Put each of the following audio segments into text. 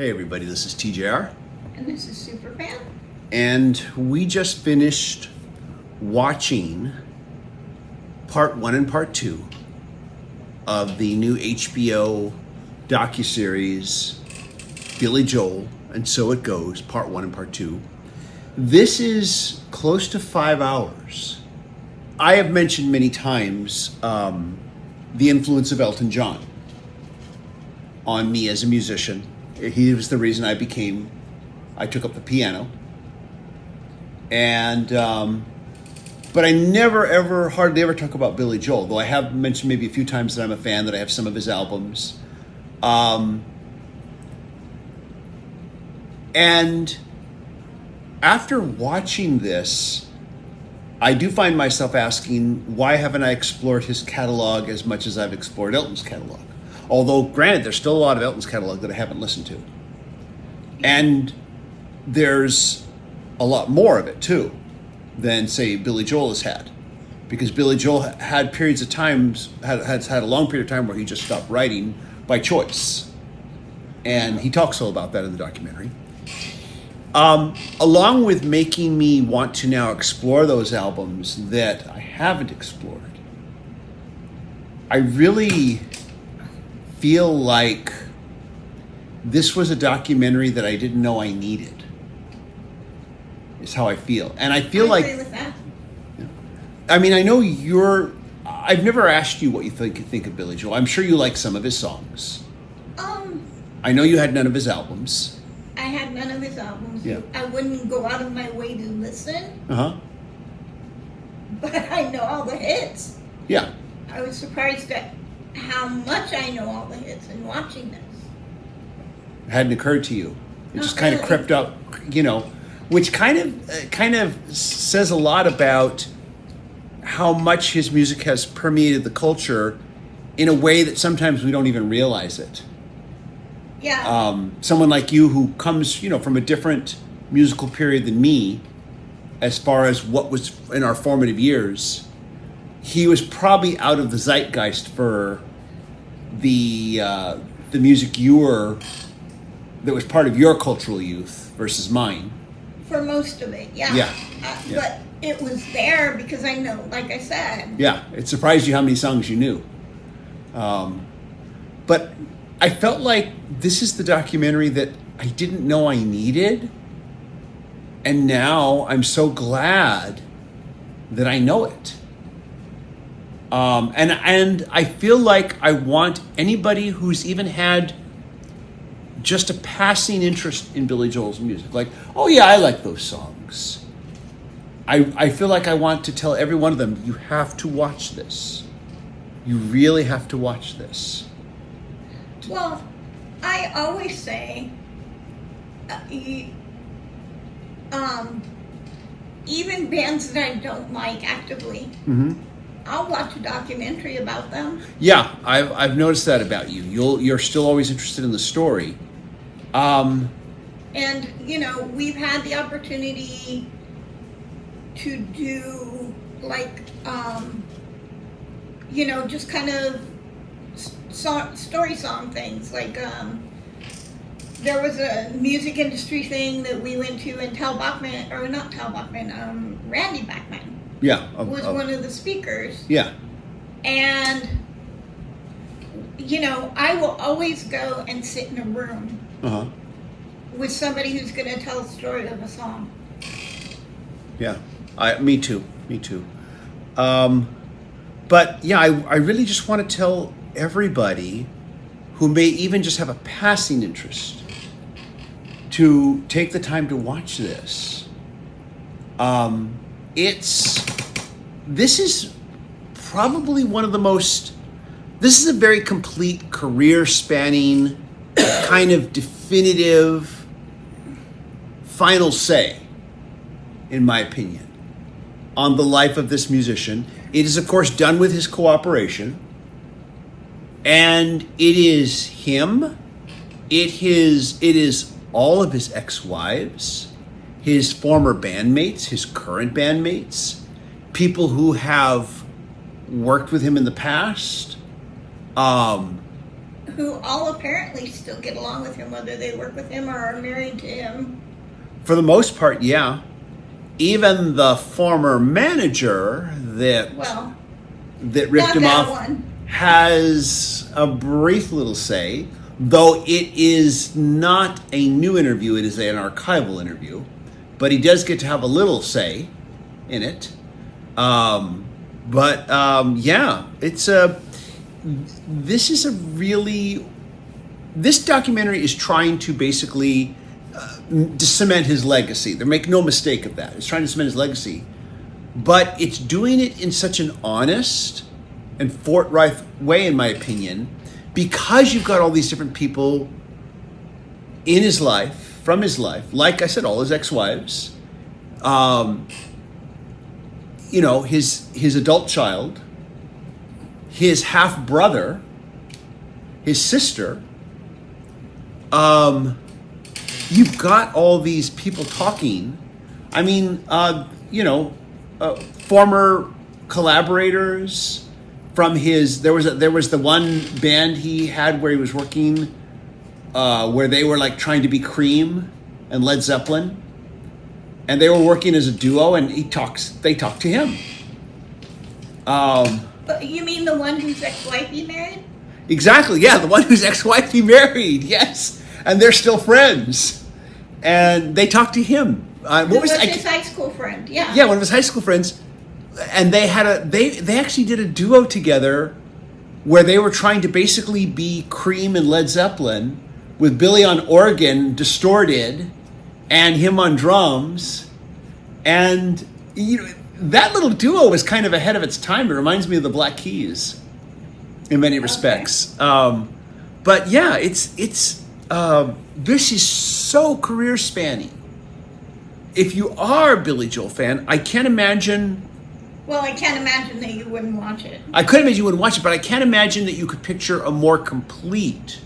Hey everybody, this is TJR. And this is Superfan. And we just finished watching part 1 and part 2 of the new HBO docuseries Billy Joel, and So It Goes, part 1 and part 2. This is close to 5 hours. I have mentioned many times the influence of Elton John on me as a musician. He was the reason I took up the piano. And, but I hardly ever talk about Billy Joel, though I have mentioned maybe a few times that I'm a fan, that I have some of his albums. And after watching this, I do find myself asking, why haven't I explored his catalog as much as I've explored Elton's catalog? Although, granted, there's still a lot of Elton's catalog that I haven't listened to. And there's a lot more of it, too, than, say, Billy Joel has had. Because Billy Joel had periods of times, has had a long period of time where he just stopped writing by choice. And he talks all about that in the documentary. Along with making me want to now explore those albums that I haven't explored, I really feel like this was a documentary that I didn't know I needed, is how I feel. And I feel I agree with that. I mean, I've never asked you what you think of Billy Joel. I'm sure you like some of his songs. I know you had none of his albums. I had none of his albums. Yeah. I wouldn't go out of my way to listen. Uh-huh. But I know all the hits. Yeah. I was surprised at how much I know all the hits in watching this. It hadn't occurred to you. It Not just kind of really. crept up, which kind of says a lot about how much his music has permeated the culture in a way that sometimes we don't even realize it. Yeah. Someone like you who comes, from a different musical period than me, as far as what was in our formative years, he was probably out of the zeitgeist for the music that was part of your cultural youth versus mine. For most of it, yeah. Yeah. Yeah. But it was there because I know, like I said. Yeah, it surprised you how many songs you knew. But I felt like this is the documentary that I didn't know I needed. And now I'm so glad that I know it. And I feel like I want anybody who's even had just a passing interest in Billy Joel's music, like, oh yeah, I like those songs. I feel like I want to tell every one of them, you have to watch this. You really have to watch this. Well, I always say, even bands that I don't like actively, I'll watch a documentary about them. Yeah, I've noticed that about you. You're still always interested in the story. And, we've had the opportunity to do, just kind of story song things. Like, there was a music industry thing that we went to, and Randy Bachman was one of the speakers. Yeah. And, I will always go and sit in a room with somebody who's going to tell a story of a song. Yeah, me too. But yeah, I really just want to tell everybody who may even just have a passing interest to take the time to watch this. This is probably this is a very complete, career-spanning, kind of definitive final say, in my opinion, on the life of this musician. It is, of course, done with his cooperation. And it is him. It is all of his ex-wives, his former bandmates, his current bandmates, people who have worked with him in the past, who all apparently still get along with him, whether they work with him or are married to him. For the most part, yeah. Even the former manager that Well, ripped not him that off one. has a brief little say, though it is not a new interview, it is an archival interview. But he does get to have a little say in it. Yeah, it's this documentary is trying to basically to cement his legacy. They make no mistake of that. It's trying to cement his legacy, but it's doing it in such an honest and forthright way, in my opinion, because you've got all these different people in his life, from his life, like I said, all his ex-wives, his adult child, his half-brother, his sister. You've got all these people talking. I mean, former collaborators from his. There was the one band he had where he was working, where they were like trying to be Cream and Led Zeppelin, and they were working as a duo, and they talk to him. But you mean the one whose ex-wife he married? Exactly, yeah, the one whose ex-wife he married, yes, and they're still friends, and they talk to him. His high school friend? Yeah. Yeah, one of his high school friends, and they actually did a duo together, where they were trying to basically be Cream and Led Zeppelin, with Billy on organ, distorted, and him on drums, and that little duo was kind of ahead of its time. It reminds me of the Black Keys in many respects. But yeah, this is so career spanning. If you are a Billy Joel fan, I can't imagine. Well, I can't imagine that you wouldn't watch it. I could imagine you wouldn't watch it, but I can't imagine that you could picture a more complete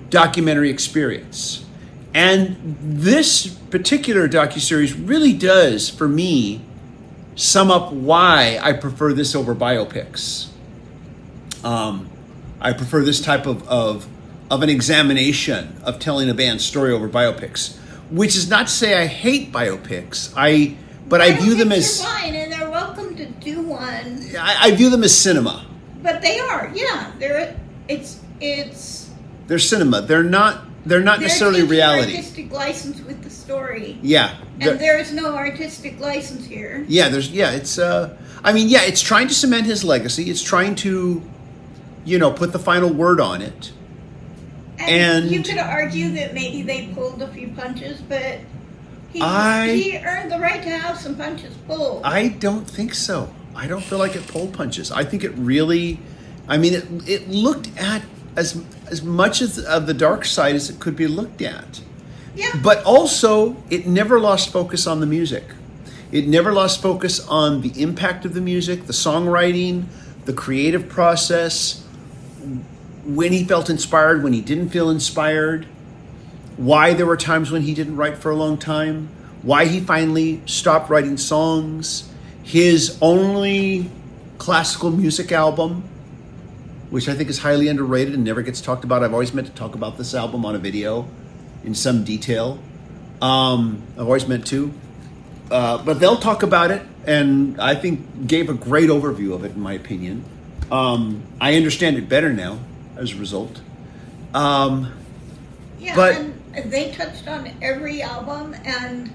documentary experience. And this particular docuseries really does, for me, sum up why I prefer this over biopics. I prefer this type of an examination of telling a band's story over biopics, which is not to say I hate biopics. I view them as fine, and they're welcome to do one. I view them as cinema. But they are, yeah. They're cinema. They're not necessarily reality. Artistic license with the story. Yeah. And there is no artistic license here. Yeah, it's trying to cement his legacy. It's trying to, put the final word on it. And you could argue that maybe they pulled a few punches, but he earned the right to have some punches pulled. I don't think so. I don't feel like it pulled punches. I think it really, it looked at as much of the dark side as it could be looked at. Yeah. But also, it never lost focus on the music. It never lost focus on the impact of the music, the songwriting, the creative process, when he felt inspired, when he didn't feel inspired, why there were times when he didn't write for a long time, why he finally stopped writing songs, his only classical music album, which I think is highly underrated and never gets talked about. I've always meant to talk about this album on a video in some detail. I've always meant to. But they'll talk about it, and I think gave a great overview of it, in my opinion. I understand it better now as a result. But and they touched on every album, and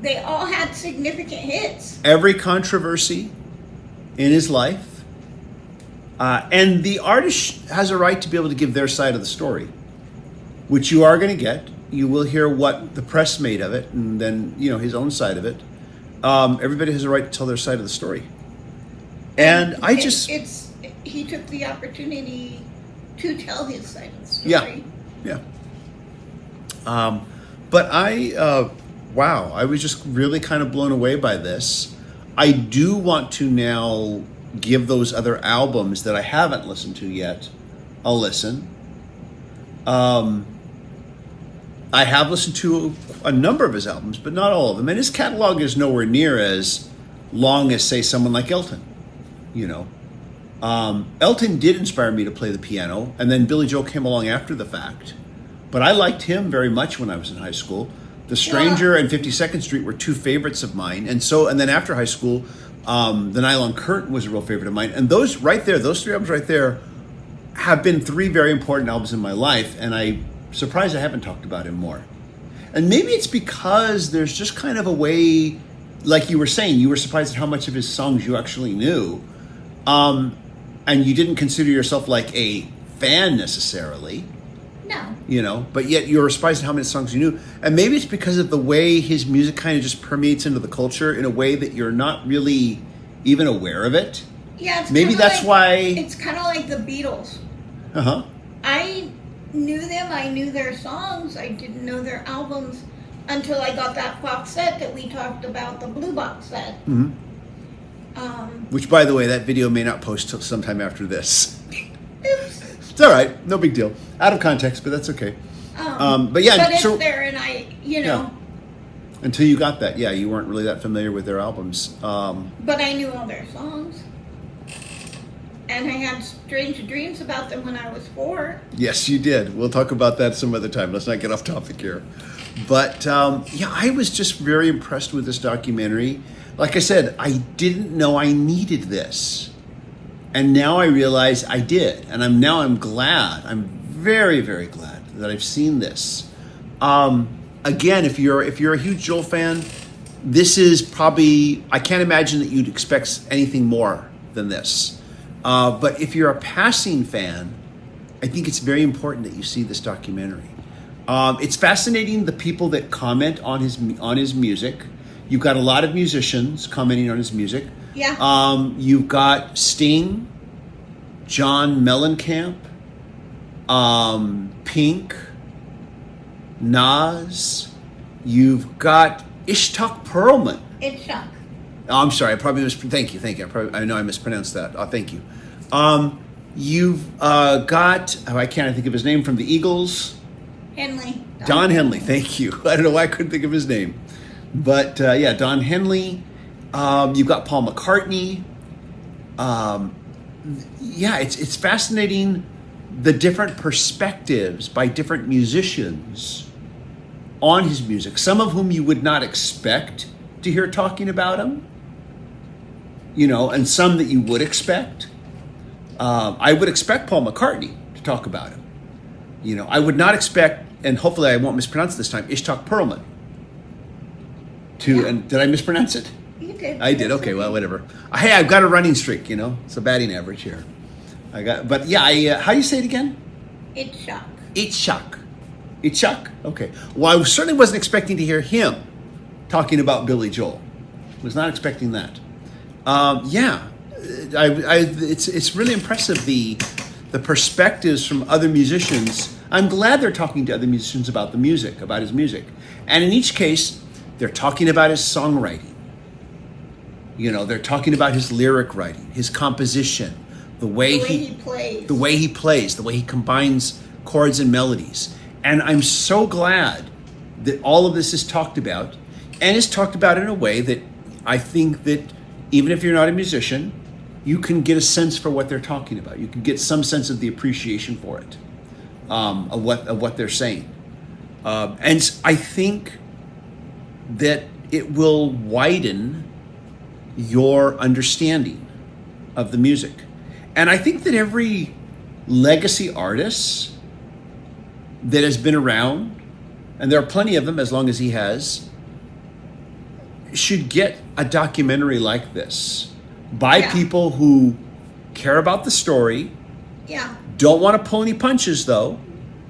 they all had significant hits. Every controversy in his life. And the artist has a right to be able to give their side of the story, which you are going to get. You will hear what the press made of it, and then, his own side of it. Everybody has a right to tell their side of the story. And he took the opportunity to tell his side of the story. Yeah. But I was just really kind of blown away by this. I do want to now give those other albums that I haven't listened to yet a listen. I have listened to a number of his albums, but not all of them. And his catalog is nowhere near as long as, say, someone like Elton. you know. Elton did inspire me to play the piano, and then Billy Joel came along after the fact. But I liked him very much when I was in high school. The Stranger and 52nd Street were two favorites of mine, and then after high school, The Nylon Curtain was a real favorite of mine. And those right there, those three albums right there, have been three very important albums in my life, and I'm surprised I haven't talked about him more. And maybe it's because there's just kind of a way, like you were saying, you were surprised at how much of his songs you actually knew. And you didn't consider yourself like a fan necessarily. No. You know, but yet you were surprised at how many songs you knew. And maybe it's because of the way his music kind of just permeates into the culture in a way that you're not really even aware of it. Yeah, maybe that's why. It's kind of like the Beatles. Uh-huh. I knew them, I knew their songs, I didn't know their albums until I got that box set that we talked about, the blue box set. Mm-hmm. Which, by the way, that video may not post till sometime after this. Oops. It's all right, no big deal. Out of context, but that's okay. But yeah, but it's there, and you know. Yeah. Until you got that, yeah, you weren't really that familiar with their albums. But I knew all their songs. And I had strange dreams about them when I was 4. Yes, you did. We'll talk about that some other time. Let's not get off topic here. But yeah, I was just very impressed with this documentary. Like I said, I didn't know I needed this. And now I realize I did. And I'm glad. I'm very, very glad that I've seen this. Again, if you're a huge Joel fan, this is probably, I can't imagine that you'd expect anything more than this. But if you're a passing fan, I think it's very important that you see this documentary. It's fascinating, the people that comment on his music. You've got a lot of musicians commenting on his music. Yeah. You've got Sting, John Mellencamp, Pink, Nas. You've got Ishtok Perlman. Ishtok. Oh, I'm sorry. Thank you. I know I mispronounced that. Oh, thank you. You've got, I can't think of his name, from the Eagles. Henley. Don Henley. Thank you. I don't know why I couldn't think of his name. But yeah, Don Henley. You've got Paul McCartney. Yeah, it's fascinating, the different perspectives by different musicians on his music. Some of whom you would not expect to hear talking about him. You know, and some that you would expect. I would expect Paul McCartney to talk about him. You know, I would not expect, and hopefully I won't mispronounce this time, Ishtok Perlman. And did I mispronounce it? You did. I did. Okay, well, whatever. Hey, I've got a running streak. You know, it's a batting average here. But yeah, how do you say it again? Ishtok. Ishtok. Okay. Well, I certainly wasn't expecting to hear him talking about Billy Joel. Was not expecting that. Yeah, it's really impressive, the perspectives from other musicians. I'm glad they're talking to other musicians about about his music, and in each case, they're talking about his songwriting. You know, they're talking about his lyric writing, his composition, the way he plays, the way he combines chords and melodies. And I'm so glad that all of this is talked about, and is talked about in a way that I think that even if you're not a musician, you can get a sense for what they're talking about. You can get some sense of the appreciation for it, of what they're saying. And I think that it will widen your understanding of the music. And I think that every legacy artist that has been around, and there are plenty of them as long as he has, should get a documentary like this by people who care about the story, don't want to pull any punches though,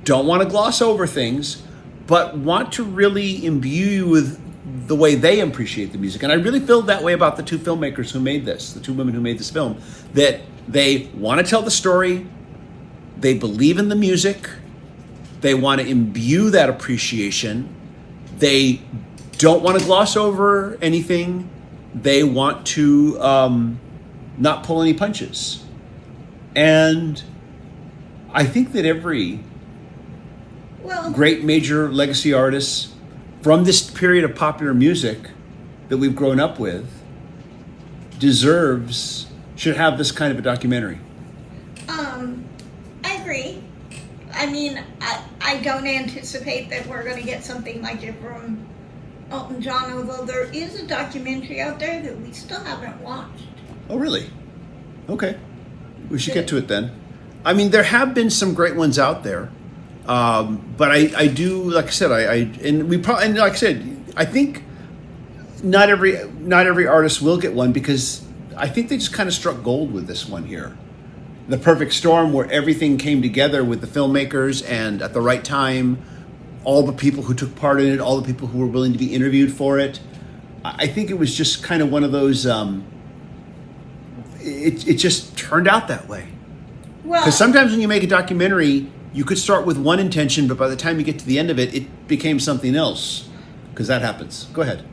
don't want to gloss over things, but want to really imbue you with the way they appreciate the music. And I really feel that way about the two filmmakers who made this, the two women who made this film, that they want to tell the story, they believe in the music, they want to imbue that appreciation, they don't want to gloss over anything, they want to not pull any punches. And I think that every great major legacy artist from this period of popular music that we've grown up with deserves should have this kind of a documentary. I agree. I mean, I don't anticipate that we're going to get something like it from Elton John, although there is a documentary out there that we still haven't watched. Oh, really? Okay. We should get to it then. I mean, there have been some great ones out there. But I do, like I said, and like I said, I think not every artist will get one, because I think they just kind of struck gold with this one here. The perfect storm, where everything came together with the filmmakers, and at the right time, all the people who took part in it, all the people who were willing to be interviewed for it. I think it was just kind of one of those, it just turned out that way. Well, Because sometimes when you make a documentary, you could start with one intention, but by the time you get to the end of it, it became something else. Because that happens. Go ahead.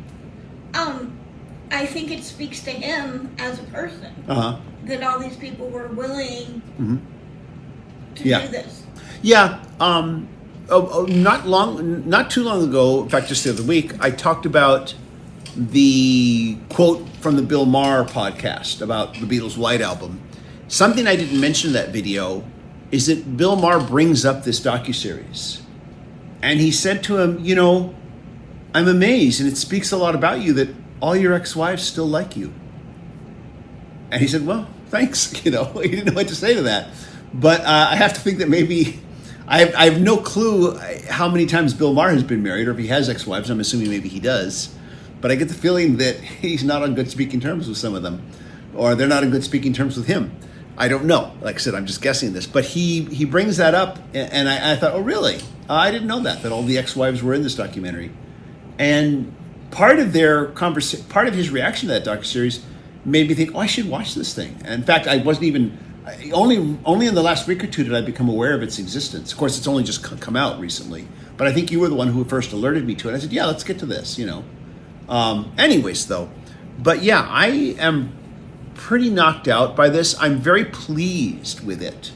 I think it speaks to him as a person Uh-huh. that all these people were willing to Yeah. do this. Yeah. Not too long ago, in fact, just the other week, I talked about the quote from the Bill Maher podcast about the Beatles' White Album. Something I didn't mention in that video is that Bill Maher brings up this docuseries. And he said to him, I'm amazed, and it speaks a lot about you that all your ex-wives still like you. And he said, well, thanks. He didn't know what to say to that. But I have to think that maybe, I have no clue how many times Bill Maher has been married, or if he has ex-wives. I'm assuming maybe he does. But I get the feeling that he's not on good speaking terms with some of them, or they're not on good speaking terms with him. I don't know. Like I said, I'm just guessing this. But he brings that up, and I thought, oh, really? I didn't know that all the ex-wives were in this documentary. And part of part of his reaction to that docuseries made me think, oh, I should watch this thing. And in fact, I wasn't even, only in the last week or two did I become aware of its existence. Of course, it's only just come out recently. But I think you were the one who first alerted me to it. I said, yeah, let's get to this, Anyways, though. But yeah, I am pretty knocked out by this. I'm very pleased with it,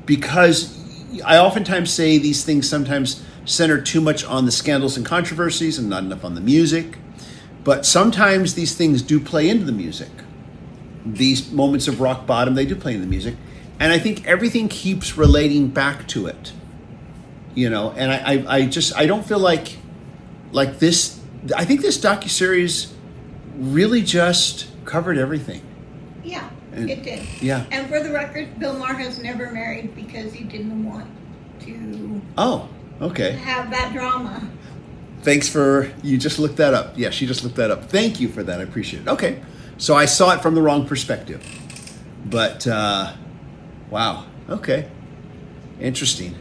because I oftentimes say these things sometimes center too much on the scandals and controversies and not enough on the music. But sometimes these things do play into the music. These moments of rock bottom, they do play into the music. And I think everything keeps relating back to it. And I don't feel like this. I think this docuseries really just covered everything. Yeah, And- it did. Yeah. And for the record, Bill Maher has never married because he didn't want to Oh, okay. have that drama. Thanks you just looked that up. Yeah, she just looked that up. Thank you for that. I appreciate it. Okay. So I saw it from the wrong perspective. But, wow. Okay. Interesting.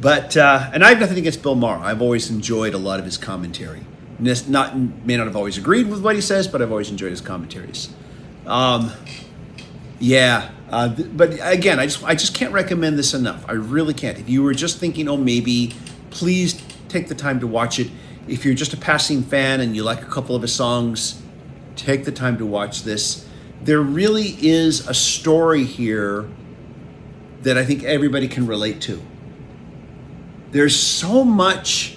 But, and I have nothing against Bill Maher. I've always enjoyed a lot of his commentary. May not have always agreed with what he says, but I've always enjoyed his commentaries. But again, I just can't recommend this enough. I really can't. If you were just thinking, oh, maybe, please take the time to watch it. If you're just a passing fan and you like a couple of his songs, take the time to watch this. There really is a story here that I think everybody can relate to. There's so much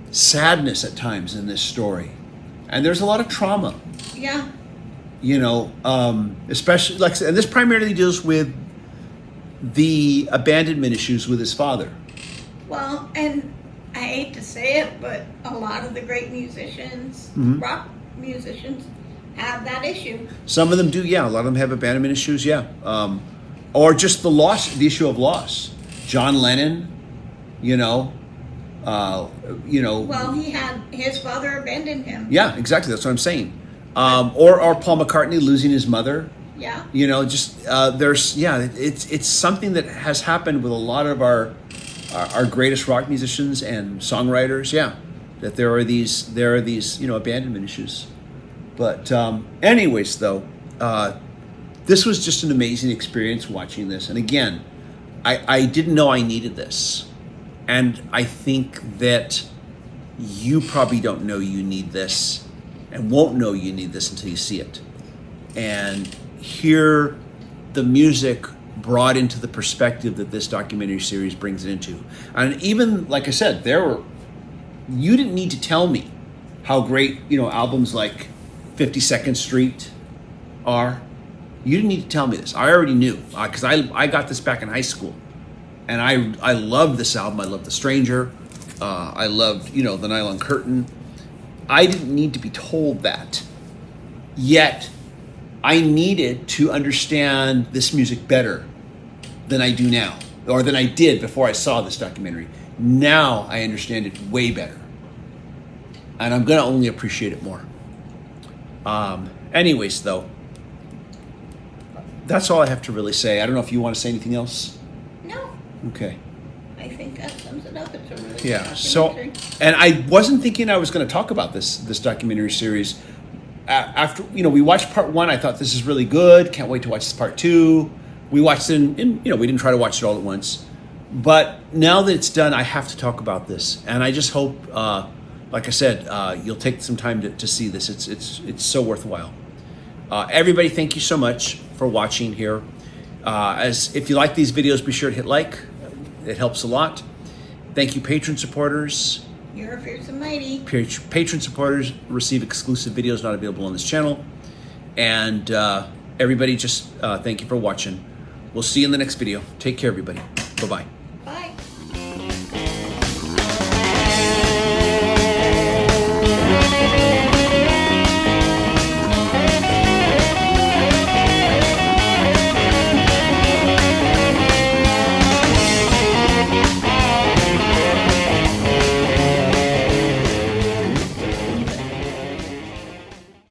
sadness at times in this story, and there's a lot of trauma. Yeah. Especially like, and this primarily deals with the abandonment issues with his father. Well, and I hate to say it, but a lot of the great musicians, rock musicians, have that issue. Some of them do, yeah. A lot of them have abandonment issues, yeah. Or just the issue of loss. John Lennon, Well, his father abandoned him. Yeah, exactly. That's what I'm saying. Or Paul McCartney losing his mother. Yeah. It's something that has happened with a lot of our greatest rock musicians and songwriters. Yeah, that there are these abandonment issues. But anyways, though, this was just an amazing experience watching this. And again, I didn't know I needed this, and I think that you probably don't know you need this, and won't know you need this until you see it and hear the music brought into the perspective that this documentary series brings it into. And even, like I said, you didn't need to tell me how great, albums like 52nd Street are. You didn't need to tell me this. I already knew because I got this back in high school, and I loved this album. I loved The Stranger. I loved The Nylon Curtain. I didn't need to be told that. Yet, I needed to understand this music better than I do now, or than I did before I saw this documentary. Now I understand it way better, and I'm gonna only appreciate it more. Anyways, though, that's all I have to really say. I don't know if you want to say anything else. No, Okay. I think that sums it up. It's a really Yeah. good So, documentary. and I wasn't thinking I was going to talk about this documentary series. After we watched part 1, I thought this is really good. Can't wait to watch part 2. We watched it in we didn't try to watch it all at once. But now that it's done, I have to talk about this, and I just hope, like I said, you'll take some time to see this. It's so worthwhile. Everybody, thank you so much for watching here. As if you like these videos, be sure to hit like. It helps a lot. Thank you, patron supporters. You're fierce and mighty. Patron supporters receive exclusive videos not available on this channel. And everybody, just thank you for watching. We'll see you in the next video. Take care, everybody. Bye-bye.